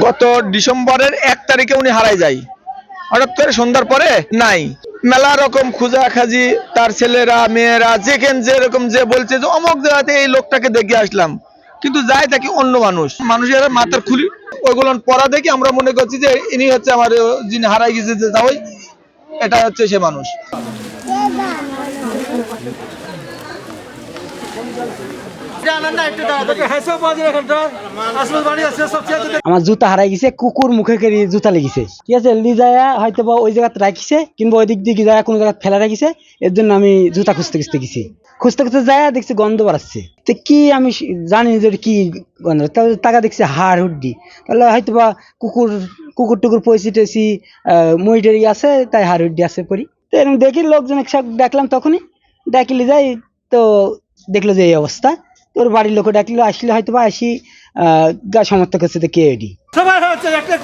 গত ডিসেম্বরের 1 তারিখে উনি হারাই যায়, হঠাৎ করে সন্ধ্যার পরে নাই। মেলা রকম খুঁজাখাজি, তার ছেলেরা মেয়েরা যেরকম যে বলছে যে অমুক জায়গাতে এই লোকটাকে দেখে আসলাম, কিন্তু যাই থাকি অন্য মানুষের মাথার খুলি ওইগুলো পড়া দেখে আমরা মনে করছি যে ইনি হচ্ছে আমার যিনি হারাই গেছে, যে যাই এটা হচ্ছে সে মানুষ। আমার জুতা হারাই গেছে, কুকুর মুখে করে জুতা লেগেছে, ঠিক আছে, লিজায়া হয়তো বা ওই জায়গাতে রাখিছে কিংবা ওই দিক দিয়ে যায় কোনো জায়গায় ফেলা রাখিছে, এর জন্য আমি জুতা খুঁজতে খুঁজতে যায় দেখছি গন্ধ বাড়াচ্ছে। তো কি আমি জানি যে কি গন্ধ, তাহলে টাকা দেখছি হাড় হুড্ডি, তাহলে হয়তো বা কুকুর টুকুর পয়সি টয়সি মইটারি আছে, তাই হাড় হুড্ডি আছে পরি। তো এরকম দেখি লোকজন একসাথে ডাকলাম, তখনই ডাকিলে যাই তো দেখলো যে এই অবস্থা। তোর বাড়ির লোক ডাকলো, আসলে হয়তো বা আসি গা সমর্থক হচ্ছে কে এডি সবাই হচ্ছে একটা